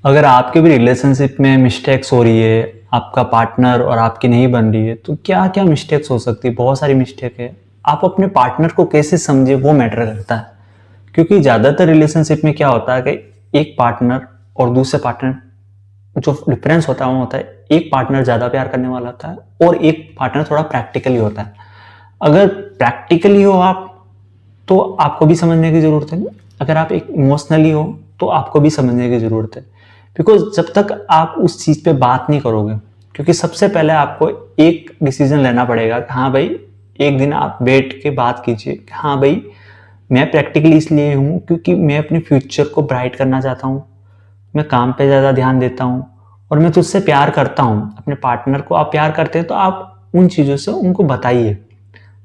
अगर आपके भी रिलेशनशिप में मिस्टेक्स हो रही है, आपका पार्टनर और आपकी नहीं बन रही है, तो क्या क्या मिस्टेक्स हो सकती है? बहुत सारी मिस्टेक है। आप अपने पार्टनर को कैसे समझे वो मैटर करता है। क्योंकि ज़्यादातर रिलेशनशिप में क्या होता है कि एक पार्टनर और दूसरे पार्टनर, जो डिफरेंस होता है वो होता है एक पार्टनर ज़्यादा प्यार करने वाला होता है और एक पार्टनर थोड़ा प्रैक्टिकली होता है। अगर प्रैक्टिकली हो आप, तो आपको भी समझने की ज़रूरत है। अगर आप एक इमोशनली हो तो आपको भी समझने की ज़रूरत है। बिकॉज जब तक आप उस चीज़ पे बात नहीं करोगे, क्योंकि सबसे पहले आपको एक डिसीजन लेना पड़ेगा कि हाँ भाई, एक दिन आप बैठ के बात कीजिए कि हाँ भाई, मैं प्रैक्टिकली इसलिए हूँ क्योंकि मैं अपने फ्यूचर को ब्राइट करना चाहता हूँ, मैं काम पे ज़्यादा ध्यान देता हूँ और मैं तुझसे प्यार करता हूँ। अपने पार्टनर को आप प्यार करते हैं तो आप उन चीज़ों से उनको बताइए,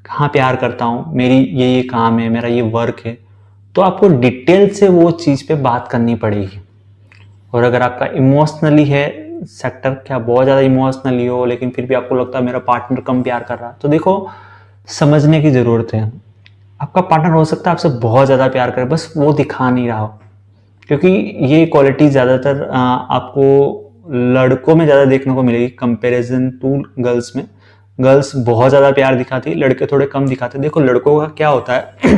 हाँ प्यार करता हूँ, मेरी ये काम है, मेरा ये वर्क है। तो आपको डिटेल से वो चीज़ पे बात करनी पड़ेगी। और अगर आपका इमोशनली है सेक्टर, क्या बहुत ज़्यादा इमोशनली हो लेकिन फिर भी आपको लगता है मेरा पार्टनर कम प्यार कर रहा है, तो देखो, समझने की ज़रूरत है। आपका पार्टनर हो सकता है आपसे बहुत ज़्यादा प्यार करे, बस वो दिखा नहीं रहा हो। क्योंकि ये क्वालिटी ज़्यादातर आपको लड़कों में ज़्यादा देखने को मिलेगी कंपैरिजन टू गर्ल्स में। गर्ल्स बहुत ज़्यादा प्यार दिखाती, लड़के थोड़े कम दिखाते। देखो लड़कों का क्या होता है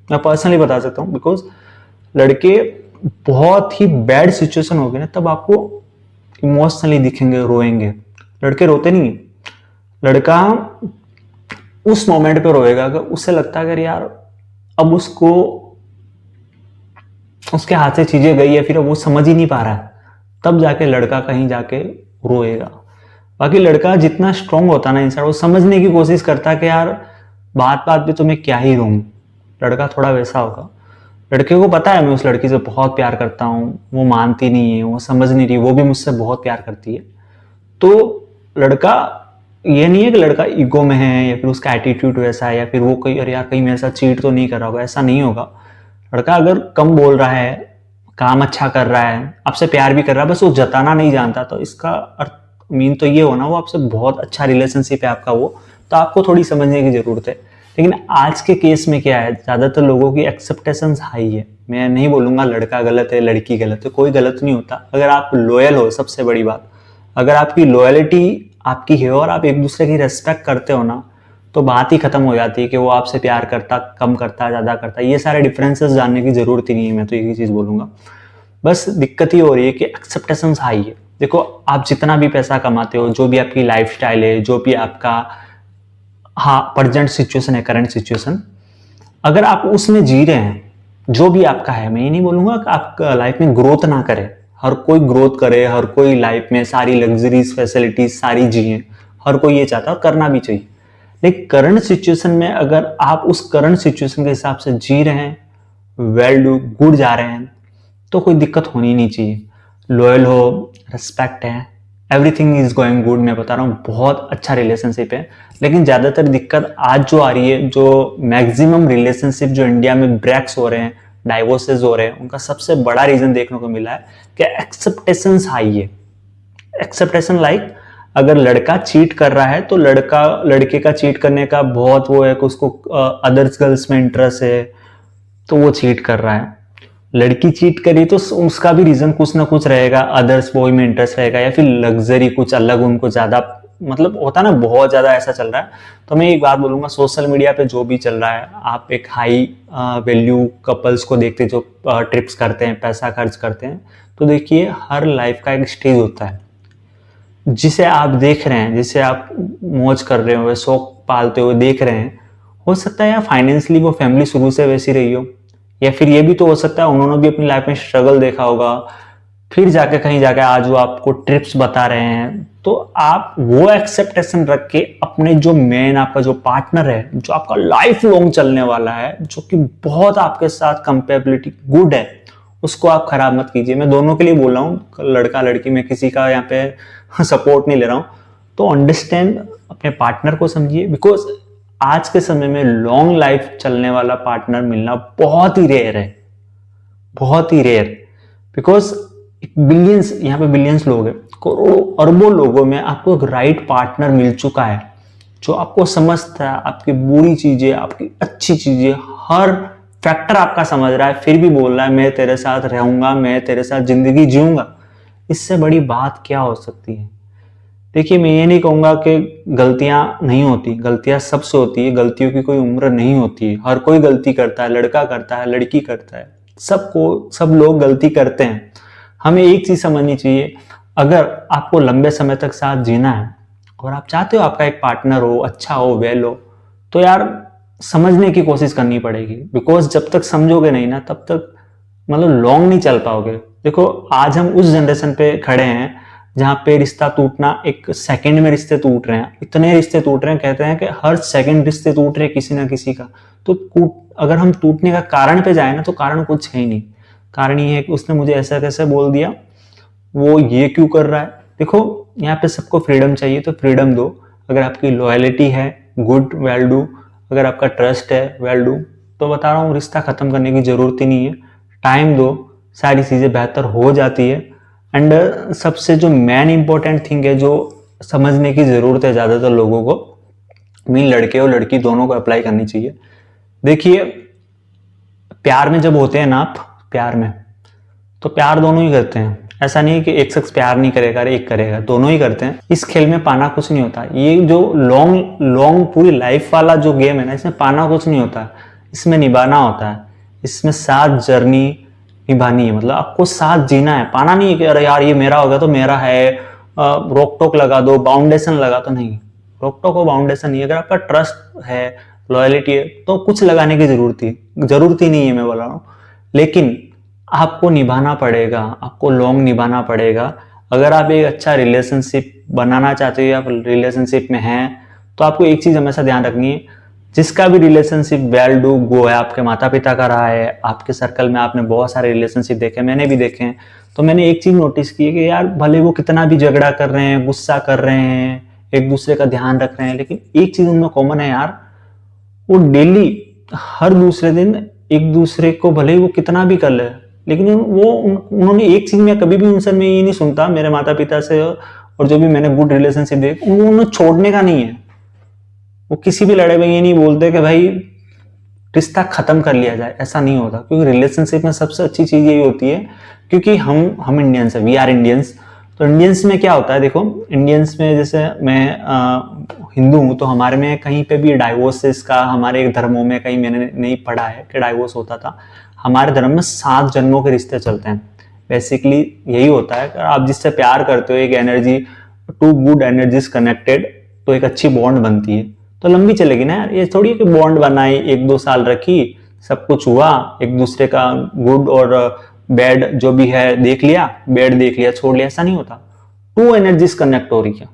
मैं पर्सनली बता सकता हूँ, बिकॉज लड़के बहुत ही बैड सिचुएशन हो गए ना, तब आपको इमोशनली दिखेंगे, रोएंगे। लड़के रोते नहीं। लड़का उस मोमेंट पे रोएगा अगर उसे लगता है अगर यार अब उसको, उसके हाथ से चीजें गई है, फिर वो समझ ही नहीं पा रहा है, तब जाके लड़का कहीं जाके रोएगा। बाकी लड़का जितना स्ट्रांग होता है ना इंसान, वो समझने की कोशिश करता है कि यार बात बात पे तो मैं क्या ही रोऊं। लड़का थोड़ा वैसा होगा। लड़के को पता है मैं उस लड़की से बहुत प्यार करता हूँ, वो मानती नहीं है, वो समझ नहीं रही, वो भी मुझसे बहुत प्यार करती है। तो लड़का, ये नहीं है कि लड़का ईगो में है या फिर उसका एटीट्यूड वैसा है या फिर वो कोई अरे यार कहीं मेरे साथ चीट तो नहीं कर रहा होगा, ऐसा नहीं होगा। लड़का अगर कम बोल रहा है, काम अच्छा कर रहा है, आपसे प्यार भी कर रहा है, बस वो जताना नहीं जानता, तो इसका अर्थ मीन तो ये होना वो आपसे बहुत अच्छा रिलेशनशिप है आपका वो, तो आपको थोड़ी समझने की जरूरत है। लेकिन आज के केस में क्या है, ज्यादातर लोगों की एक्सेप्टेशंस हाई है। मैं नहीं बोलूंगा लड़का गलत है लड़की गलत है, कोई गलत नहीं होता अगर आप लॉयल हो। सबसे बड़ी बात, अगर आपकी लॉयलिटी आपकी है और आप एक दूसरे की रेस्पेक्ट करते हो ना, तो बात ही खत्म हो जाती है कि वो आपसे प्यार करता, कम करता, ज़्यादा करता। ये सारे डिफरेंसेस जानने की ज़रूरत ही नहीं है, मैं तो यही चीज़ बोलूँगा। बस दिक्कत ये हो रही है कि एक्सेप्टेशंस हाई है। देखो, आप जितना भी पैसा कमाते हो, जो भी आपकी लाइफस्टाइल है, जो भी आपका हाँ प्रेजेंट सिचुएशन है, करंट सिचुएशन, अगर आप उसमें जी रहे हैं, जो भी आपका है, मैं ये नहीं बोलूंगा कि आप लाइफ में ग्रोथ ना करें। हर कोई ग्रोथ करे, हर कोई लाइफ में सारी लग्जरीज फैसिलिटीज सारी जिए, हर कोई ये चाहता है और करना भी चाहिए। लेकिन करंट सिचुएशन में अगर आप उस करंट सिचुएशन के हिसाब से जी रहे हैं, वेल डू गुड जा रहे हैं, तो कोई दिक्कत होनी नहीं चाहिए। लॉयल हो, रिस्पेक्ट है, एवरीथिंग इज गोइंग गुड। मैं बता रहा हूँ बहुत अच्छा रिलेशनशिप है। लेकिन ज़्यादातर दिक्कत आज जो आ रही है, जो मैक्सिमम रिलेशनशिप जो इंडिया में ब्रेक्स हो रहे हैं, डाइवोर्सेज हो रहे हैं, उनका सबसे बड़ा रीजन देखने को मिला है कि एक्सेप्टेशंस हाई है। एक्सेप्टेशन लाइक, अगर लड़का चीट कर रहा है तो लड़का लड़के का चीट करने का बहुत वो है कि उसको अदर्स गर्ल्स में इंटरेस्ट है, तो वो चीट कर रहा है। लड़की चीट करी तो उसका भी रीजन कुछ ना कुछ रहेगा, अदर्स बॉय में इंटरेस्ट रहेगा या फिर लग्जरी कुछ अलग उनको ज्यादा, मतलब होता ना बहुत ज्यादा ऐसा चल रहा है। तो मैं एक बात बोलूंगा, सोशल मीडिया पे जो भी चल रहा है, आप एक हाई वैल्यू कपल्स को देखते जो ट्रिप्स करते हैं, पैसा खर्च करते हैं, तो देखिए हर लाइफ का एक स्टेज होता है जिसे आप देख रहे हैं, जिसे आप मौज कर रहे हो, शौक पालते हुए देख रहे हैं। हो सकता है या फाइनेंशियली वो फैमिली शुरू से वैसी रही हो, या फिर ये भी तो हो सकता है उन्होंने भी अपनी लाइफ में स्ट्रगल देखा होगा, फिर जाके कहीं जाके आज वो आपको ट्रिप्स बता रहे हैं। तो आप वो एक्सेप्टेशन रख के अपने जो मेन आपका जो पार्टनर है, जो आपका लाइफ लॉन्ग चलने वाला है, जो कि बहुत आपके साथ कंपेबिलिटी गुड है, उसको आप खराब मत कीजिए। मैं दोनों के लिए बोल रहा हूँ, लड़का लड़की, मैं किसी का यहाँ पे सपोर्ट नहीं ले रहा हूँ। तो अंडरस्टैंड, अपने पार्टनर को समझिए, बिकॉज आज के समय में लॉन्ग लाइफ चलने वाला पार्टनर मिलना बहुत ही रेयर है, बहुत ही रेयर। बिकॉज बिलियंस, यहाँ पे बिलियंस लोग हैं, करोड़ों अरबों लोगों में आपको एक राइट पार्टनर मिल चुका है, जो आपको समझता है, आपकी बुरी चीजें, आपकी अच्छी चीजें, हर फैक्टर आपका समझ रहा है, फिर भी बोल रहा है मैं तेरे साथ रहूंगा, मैं तेरे साथ जिंदगी जीऊंगा। इससे बड़ी बात क्या हो सकती है। देखिए, मैं ये नहीं कहूंगा कि गलतियां नहीं होती, गलतियां सबसे होती है, गलतियों की कोई उम्र नहीं होती है, हर कोई गलती करता है, लड़का करता है, लड़की करता है, सब लोग गलती करते हैं। हमें एक चीज समझनी चाहिए, अगर आपको लंबे समय तक साथ जीना है और आप चाहते हो आपका एक पार्टनर हो, अच्छा हो, वेल हो, तो यार समझने की कोशिश करनी पड़ेगी। बिकॉज जब तक समझोगे नहीं ना, तब तक मतलब लॉन्ग नहीं चल पाओगे। देखो, आज हम उस जनरेशन पे खड़े हैं जहाँ पे रिश्ता टूटना, एक सेकंड में रिश्ते टूट रहे हैं, इतने रिश्ते टूट रहे हैं, कहते हैं कि हर सेकंड रिश्ते टूट रहे हैं किसी ना किसी का। तो अगर हम टूटने का कारण पे जाए ना, तो कारण कुछ है ही नहीं। कारण ये है कि उसने मुझे ऐसा कैसे बोल दिया, वो ये क्यों कर रहा है। देखो, यहाँ पे सबको फ्रीडम चाहिए, तो फ्रीडम दो। अगर आपकी लॉयलिटी है, गुड, वेल डू। अगर आपका ट्रस्ट है, वेल डू। तो बता रहा हूँ, रिश्ता खत्म करने की जरूरत ही नहीं है। टाइम दो, सारी चीजें बेहतर हो जाती है। एंड सबसे जो मेन इंपॉर्टेंट थिंग है, जो समझने की जरूरत है ज्यादातर लोगों को, मीन लड़के और लड़की दोनों को अप्लाई करनी चाहिए। देखिए, प्यार में जब होते हैं ना आप, प्यार में, तो प्यार दोनों ही करते हैं। ऐसा नहीं कि एक शख्स प्यार नहीं करेगा, एक करेगा, दोनों ही करते हैं। इस खेल में पाना कुछ नहीं होता। ये जो लॉन्ग लॉन्ग पूरी लाइफ वाला जो गेम है ना, इसमें पाना कुछ नहीं होता, इसमें निभाना होता है। इसमें साथ जर्नी निभानी है, मतलब आपको साथ जीना है। पाना नहीं है कि अरे यार ये मेरा हो गया तो मेरा है, रोक टोक लगा दो, बाउंडेशन लगा, तो नहीं, रोक टोक और बाउंडेशन नहीं। अगर आपका ट्रस्ट है, लॉयलिटी है, तो कुछ लगाने की जरूरत ही नहीं है, मैं बोल रहा हूँ। लेकिन आपको निभाना पड़ेगा, आपको लॉन्ग निभाना पड़ेगा। अगर आप एक अच्छा रिलेशनशिप बनाना चाहते हो या रिलेशनशिप में हैं, तो आपको एक चीज हमेशा ध्यान रखनी है, जिसका भी रिलेशनशिप वेल डू गो है, आपके माता पिता का रहा है, आपके सर्कल में आपने बहुत सारे रिलेशनशिप देखे, मैंने भी देखे हैं, तो मैंने एक चीज नोटिस की है कि यार भले वो कितना भी झगड़ा कर रहे हैं, गुस्सा कर रहे हैं, एक दूसरे का ध्यान रख रहे हैं, लेकिन एक चीज उनमें कॉमन है यार, वो डेली हर दूसरे दिन एक दूसरे को भले ही वो कितना भी कर ले, लेकिन उन्होंने एक चीज में कभी भी उनसे मैं ये नहीं सुनता, मेरे माता पिता से और जो भी मैंने गुड रिलेशनशिप देखे, उन्होंने छोड़ने का नहीं है। वो किसी भी लड़ाई में ये नहीं बोलते कि भाई रिश्ता खत्म कर लिया जाए, ऐसा नहीं होता। क्योंकि रिलेशनशिप में सबसे अच्छी चीज यही होती है, क्योंकि हम इंडियंस है, वी आर इंडियंस। तो इंडियंस में क्या होता है, देखो इंडियंस में, जैसे मैं हिंदू हूं, तो हमारे में कहीं पे भी डाइवोर्सेस का, हमारे धर्मों में कहीं मैंने नहीं पढ़ा है कि डाइवोर्स होता था। हमारे धर्म में 7 जन्मों के रिश्ते चलते हैं। बेसिकली यही होता है कि आप जिससे प्यार करते हो, एक energy, two good energies connected, तो एक अच्छी बॉन्ड बनती है, तो लंबी चलेगी ना यार। ये थोड़ी कि बॉन्ड बनाई, 1-2 साल रखी, सब कुछ हुआ, एक दूसरे का गुड और बैड जो भी है देख लिया, बैड देख लिया, छोड़ लिया, ऐसा नहीं होता। टू एनर्जीज कनेक्ट हो रही है,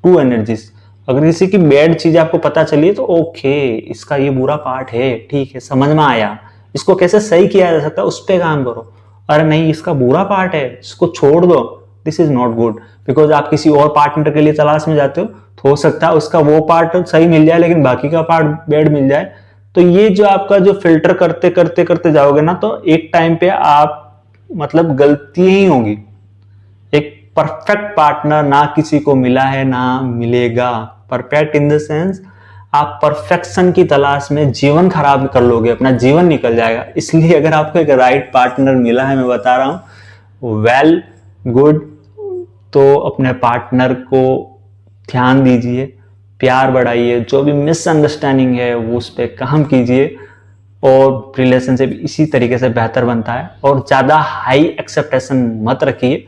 टू एनर्जीज। अगर किसी की बैड चीज आपको पता चली तो ओके, इसका ये बुरा पार्ट है, ठीक है, समझ में आया, इसको कैसे सही किया जा सकता है, उस पर काम करो। अरे नहीं, इसका बुरा पार्ट है, इसको छोड़ दो, this is not good. Because आप किसी और पार्टनर के लिए तलाश में जाते हो, तो हो सकता है उसका वो पार्ट सही मिल जाए, लेकिन बाकी का पार्ट बैड मिल जाए। तो ये जो आपका जो फिल्टर करते करते करते जाओगे ना, तो एक टाइम पे आप मतलब गलती ही होगी। एक परफेक्ट पार्टनर ना किसी को मिला है, ना मिलेगा। परफेक्ट इन द सेंस, आप परफेक्शन की तलाश में जीवन खराब कर लोगे, अपना जीवन निकल जाएगा। इसलिए अगर आपको एक राइट पार्टनर मिला है, मैं बता रहा हूं, वेल गुड, तो अपने पार्टनर को ध्यान दीजिए, प्यार बढ़ाइए, जो भी मिसअंडरस्टैंडिंग है वो उस पर काम कीजिए, और रिलेशनशिप इसी तरीके से बेहतर बनता है। और ज़्यादा हाई एक्सेप्टेशन मत रखिए,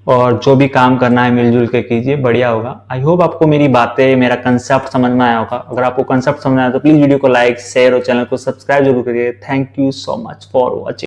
और जो भी काम करना है मिलजुल के कीजिए, बढ़िया होगा। आई होप आपको मेरी बातें, मेरा कंसेप्ट समझ में आया होगा। अगर आपको कंसेप्ट समझ आया तो प्लीज वीडियो को लाइक, शेयर और चैनल को सब्सक्राइब जरूर करिए। Thank you so much for watching.